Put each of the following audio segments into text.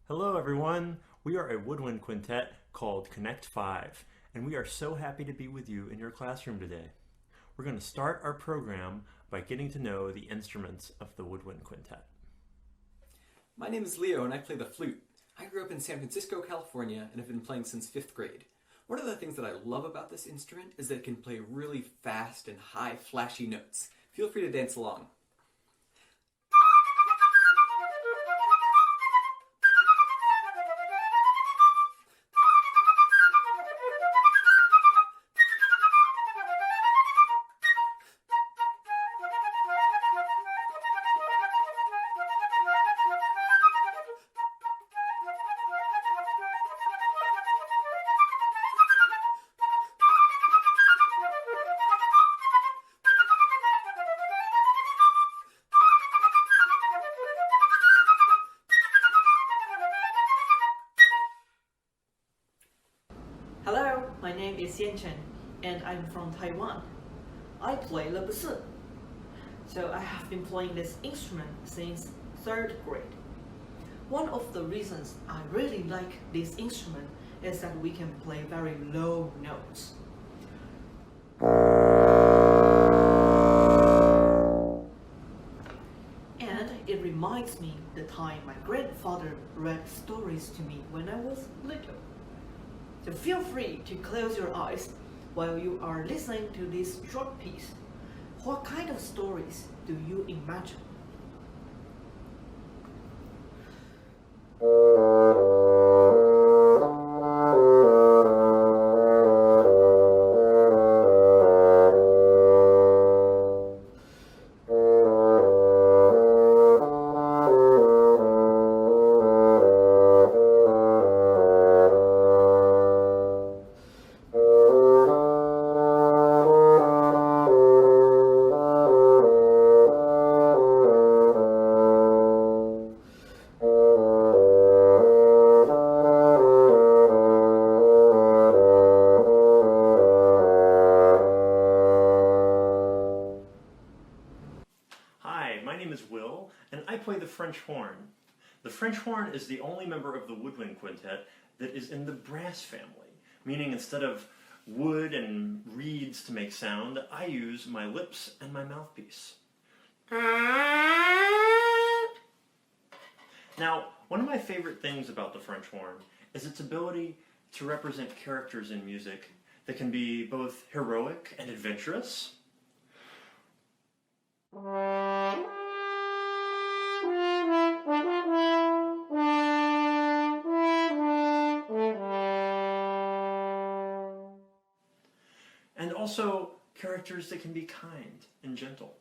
Hello, everyone. We are a woodwind quintet called Connect 5, and we are so happy to be with you in your classroom today. We're going to start our program by getting to know the instruments of the woodwind quintet. My name is Leo and I play the flute. I grew up in San Francisco, California, and have been playing since 5th grade. One of the things that I love about this instrument is that it can play really fast and high, flashy notes. Feel free to dance along. Hello, my name is Chen, and I'm from Taiwan. I play the bassoon. So I have been playing this instrument since 3rd grade. One of the reasons I really like this instrument is that we can play very low notes. And it reminds me the time my grandfather read stories to me when I was little. So feel free to close your eyes while you are listening to this short piece. What kind of stories do you imagine? Hi, my name is Will, and I play the French horn. The French horn is the only member of the woodwind quintet that is in the brass family, meaning instead of wood and reeds to make sound, I use my lips and my mouthpiece. Now, one of my favorite things about the French horn is its ability to represent characters in music that can be both heroic and adventurous. And also characters that can be kind and gentle.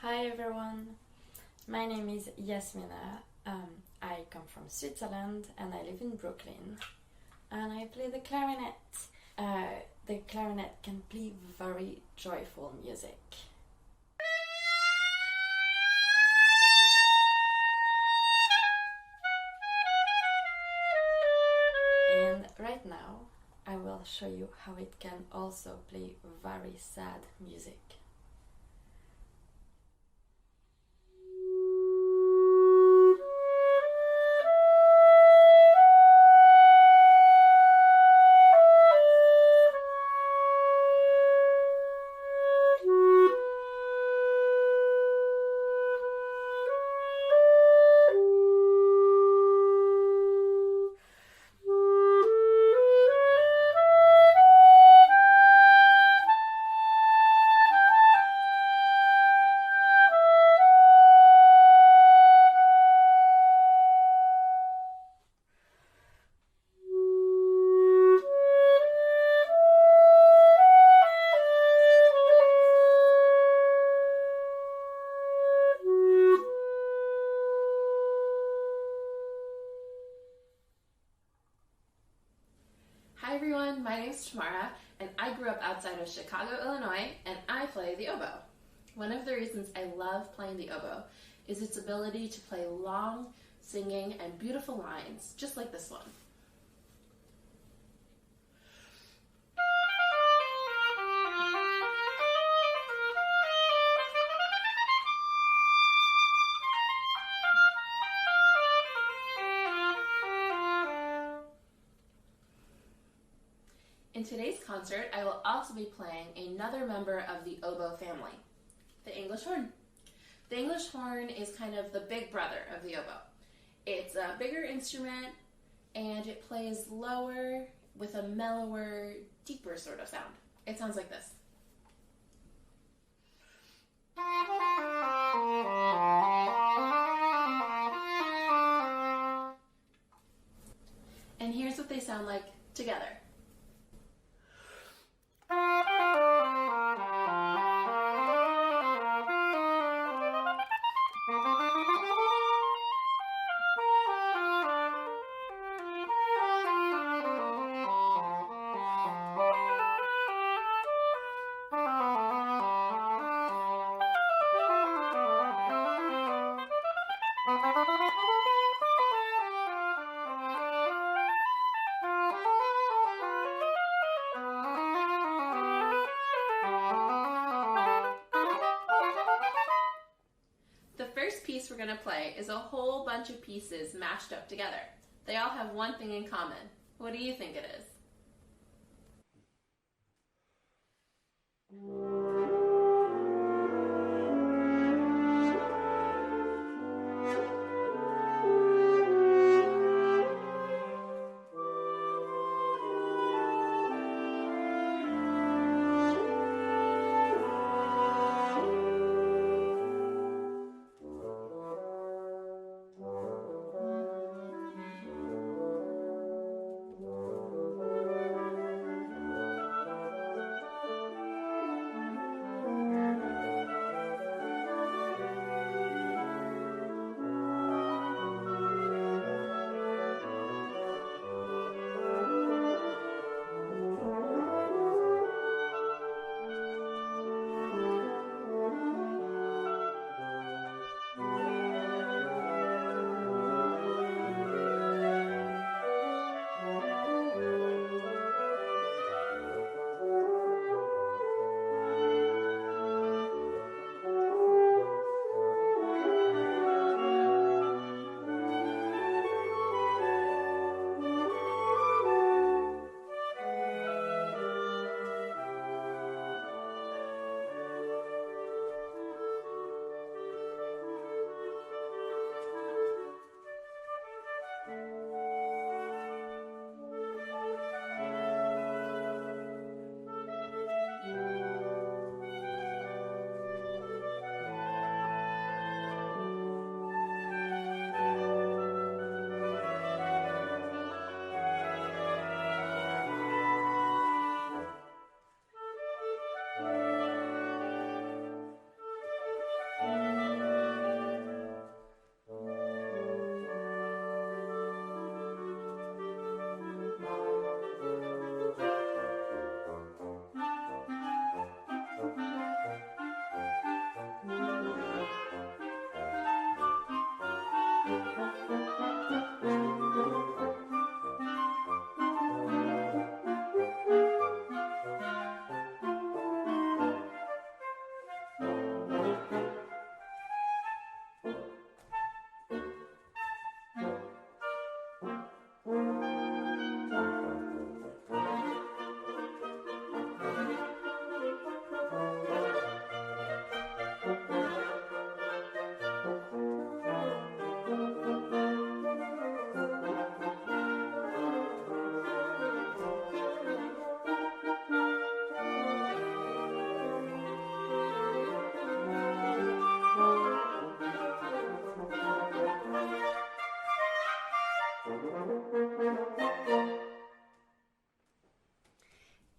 Hi everyone, my name is Yasmina. I come from Switzerland and I live in Brooklyn. And I play the clarinet. The clarinet can play very joyful music. And right now I will show you how it can also play very sad music. everyone, my name is Tamara, and I grew up outside of Chicago, Illinois, and I play the oboe. One of the reasons I love playing the oboe is its ability to play long, singing, and beautiful lines, just like this one. In today's concert, I will also be playing another member of the oboe family, the English horn. The English horn is kind of the big brother of the oboe. It's a bigger instrument and it plays lower with a mellower, deeper sort of sound. It sounds like this. And here's what they sound like together. The first piece we're going to play is a whole bunch of pieces mashed up together. They all have one thing in common. What do you think it is?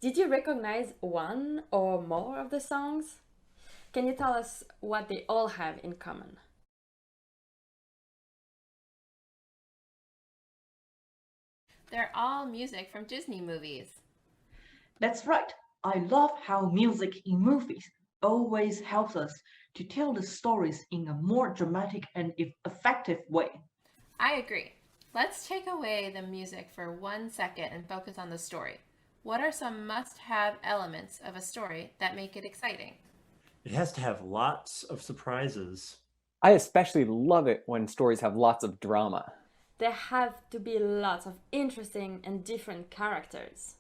Did you recognize one or more of the songs? Can you tell us what they all have in common? They're all music from Disney movies. That's right. I love how music in movies always helps us to tell the stories in a more dramatic and effective way. I agree. Let's take away the music for 1 second and focus on the story. What are some must-have elements of a story that make it exciting? It has to have lots of surprises. I especially love it when stories have lots of drama. There have to be lots of interesting and different characters.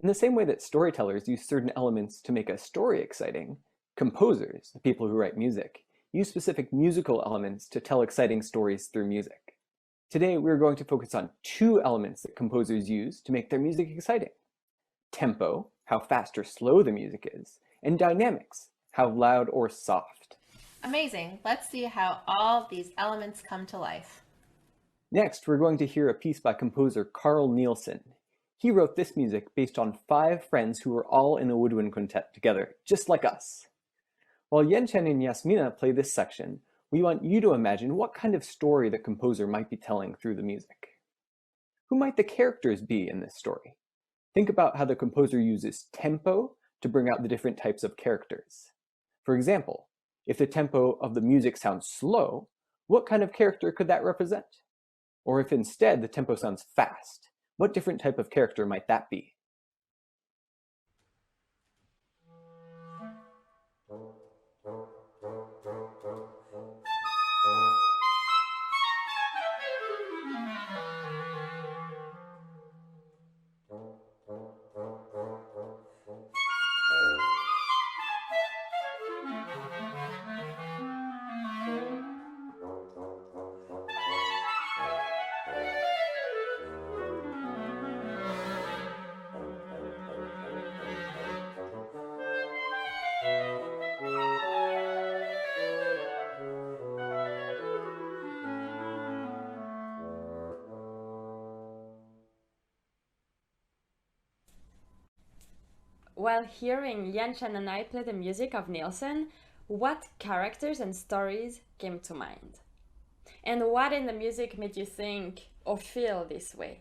In the same way that storytellers use certain elements to make a story exciting, composers, the people who write music, use specific musical elements to tell exciting stories through music. Today, we're going to focus on 2 elements that composers use to make their music exciting. Tempo, how fast or slow the music is, and dynamics, how loud or soft. Amazing. Let's see how all of these elements come to life. Next, we're going to hear a piece by composer Carl Nielsen. He wrote this music based on 5 friends who were all in a woodwind quintet together, just like us. While Yenchen and Yasmina play this section, we want you to imagine what kind of story the composer might be telling through the music. Who might the characters be in this story? Think about how the composer uses tempo to bring out the different types of characters. For example, if the tempo of the music sounds slow, what kind of character could that represent? Or if instead the tempo sounds fast, what different type of character might that be? While hearing Yanshan and I play the music of Nielsen, what characters and stories came to mind? And what in the music made you think or feel this way?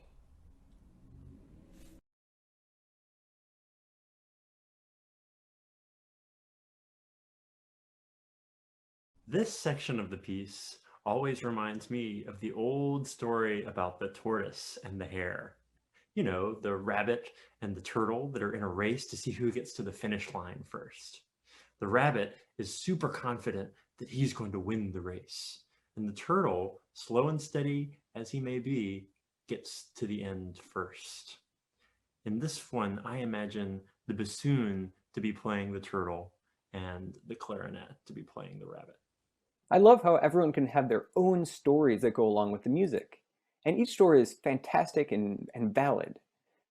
This section of the piece always reminds me of the old story about the tortoise and the hare. You know, the rabbit and the turtle that are in a race to see who gets to the finish line first. The rabbit is super confident that he's going to win the race. And the turtle, slow and steady as he may be, gets to the end first. In this one, I imagine the bassoon to be playing the turtle and the clarinet to be playing the rabbit. I love how everyone can have their own stories that go along with the music. And each story is fantastic and valid.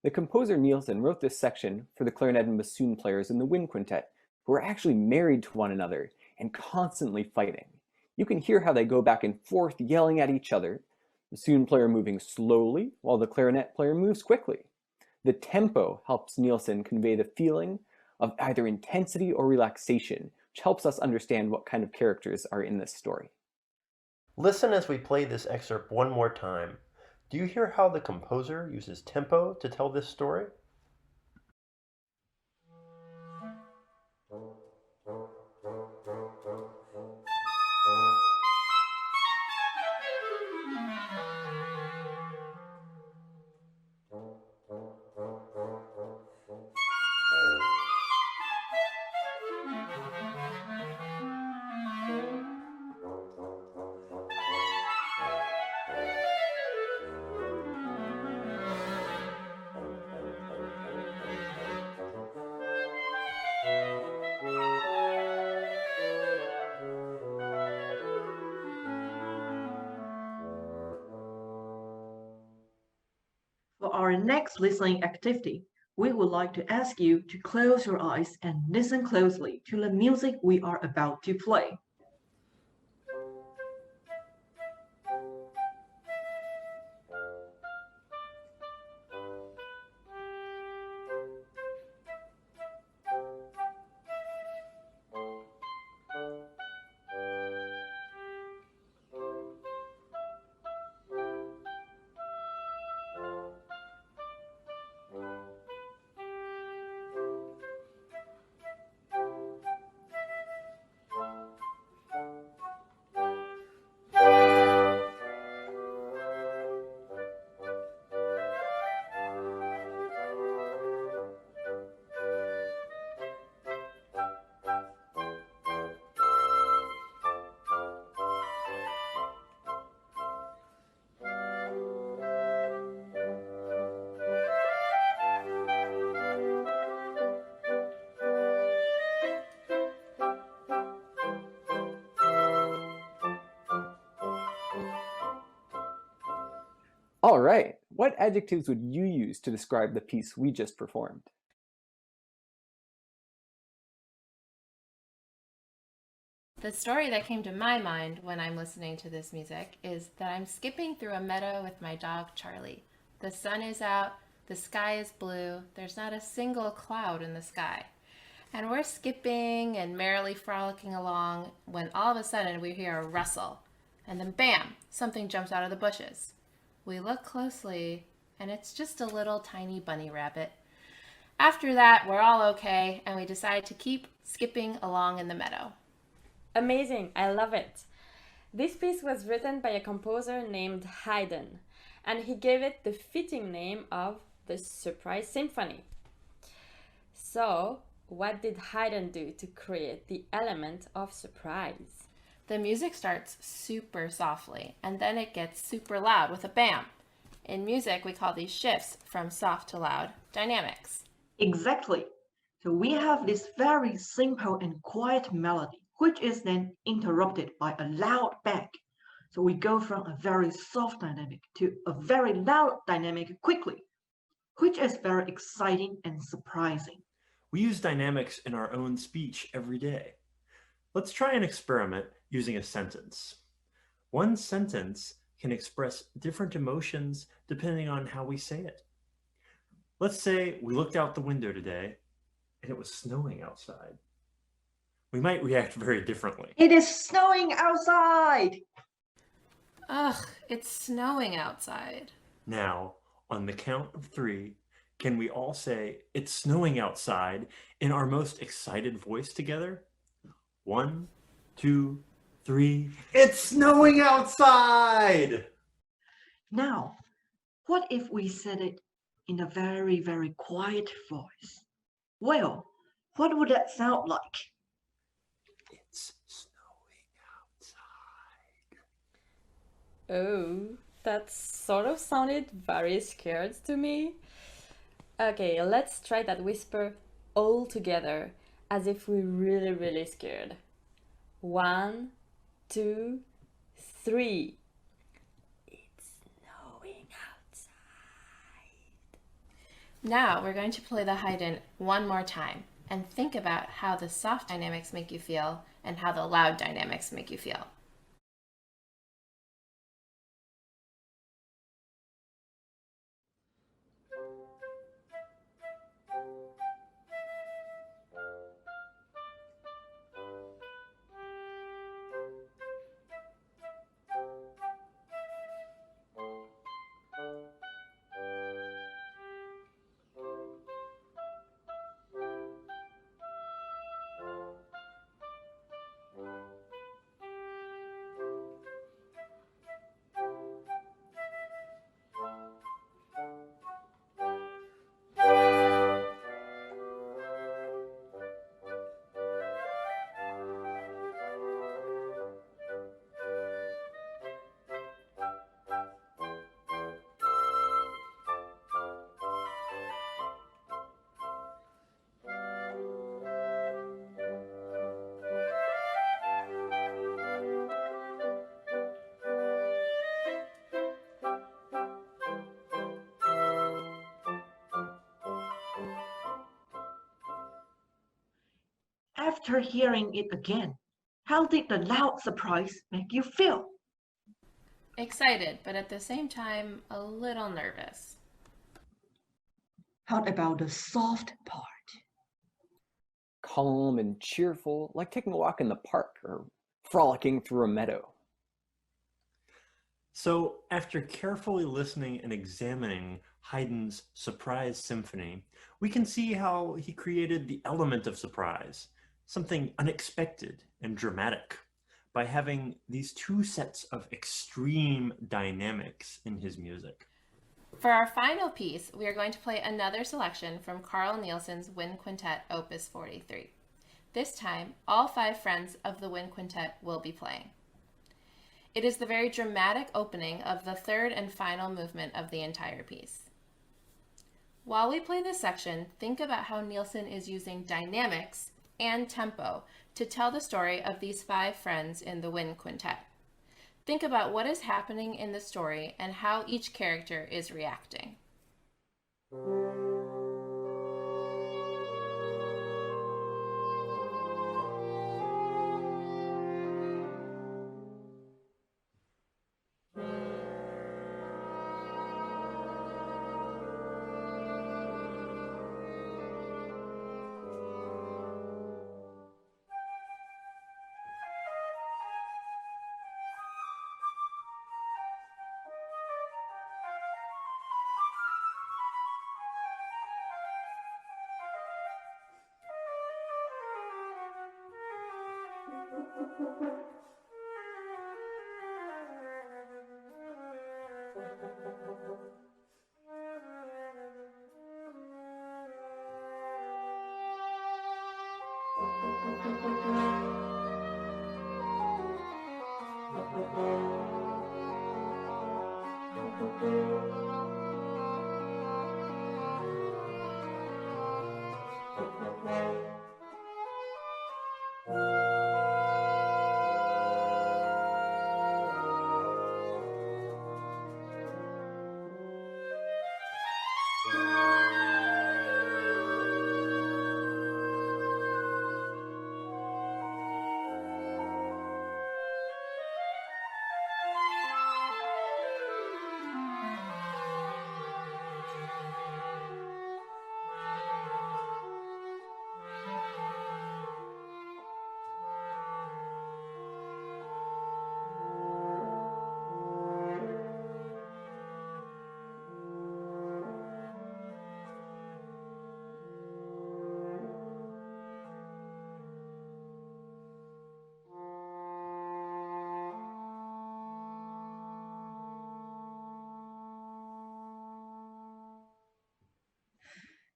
The composer Nielsen wrote this section for the clarinet and bassoon players in the wind quintet, who are actually married to one another and constantly fighting. You can hear how they go back and forth yelling at each other, the bassoon player moving slowly while the clarinet player moves quickly. The tempo helps Nielsen convey the feeling of either intensity or relaxation, which helps us understand what kind of characters are in this story. Listen as we play this excerpt one more time. Do you hear how the composer uses tempo to tell this story? For our next listening activity, we would like to ask you to close your eyes and listen closely to the music we are about to play. right, what adjectives would you use to describe the piece we just performed? The story that came to my mind when I'm listening to this music is that I'm skipping through a meadow with my dog Charlie. The sun is out, the sky is blue, there's not a single cloud in the sky. And we're skipping and merrily frolicking along when all of a sudden we hear a rustle. And then bam, something jumps out of the bushes. We look closely and it's just a little tiny bunny rabbit. After that, we're all okay and we decide to keep skipping along in the meadow. Amazing, I love it. This piece was written by a composer named Haydn, and he gave it the fitting name of the Surprise Symphony. So, what did Haydn do to create the element of surprise? The music starts super softly, and then it gets super loud with a bam. In music, we call these shifts from soft to loud dynamics. Exactly. So we have this very simple and quiet melody, which is then interrupted by a loud bang. So we go from a very soft dynamic to a very loud dynamic quickly, which is very exciting and surprising. We use dynamics in our own speech every day. Let's try an experiment using a sentence. One sentence can express different emotions depending on how we say it. Let's say we looked out the window today and it was snowing outside. We might react very differently. It is snowing outside! Ugh, it's snowing outside. Now, on the count of 3, can we all say, "It's snowing outside," in our most excited voice together? 1, 2, 3. It's snowing outside! Now, what if we said it in a very, very quiet voice? Well, what would that sound like? It's snowing outside. Oh, that sort of sounded very scared to me. Okay, let's try that whisper all together, as if we're really, really scared. 1, 2, 3. It's snowing outside. Now we're going to play the Haydn one more time and think about how the soft dynamics make you feel and how the loud dynamics make you feel. After hearing it again, how did the loud surprise make you feel? Excited, but at the same time, a little nervous. How about the soft part? Calm and cheerful, like taking a walk in the park or frolicking through a meadow. So, after carefully listening and examining Haydn's Surprise Symphony, we can see how he created the element of surprise, something unexpected and dramatic, by having these two sets of extreme dynamics in his music. For our final piece, we are going to play another selection from Carl Nielsen's Wind Quintet, Opus 43. This time, all 5 friends of the Wind Quintet will be playing. It is the very dramatic opening of the third and final movement of the entire piece. While we play this section, think about how Nielsen is using dynamics and tempo to tell the story of these 5 friends in the Wind Quintet. Think about what is happening in the story and how each character is reacting.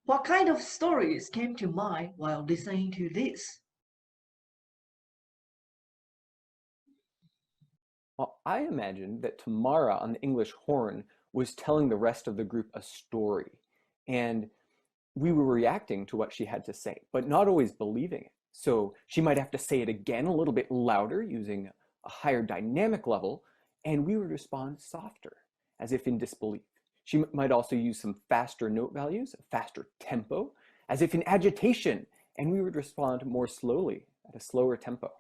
What kind of stories came to mind while listening to this? Well, I imagined that Tamara on the English horn was telling the rest of the group a story, and we were reacting to what she had to say, but not always believing it. So she might have to say it again a little bit louder using a higher dynamic level, and we would respond softer, as if in disbelief. She might also use some faster note values, a faster tempo, as if in agitation, and we would respond more slowly at a slower tempo.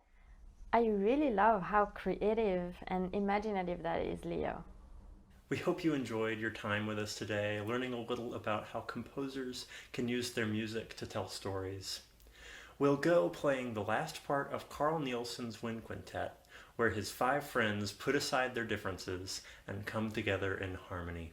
I really love how creative and imaginative that is, Leo. We hope you enjoyed your time with us today, learning a little about how composers can use their music to tell stories. We'll go playing the last part of Carl Nielsen's Wind Quintet, where his 5 friends put aside their differences and come together in harmony.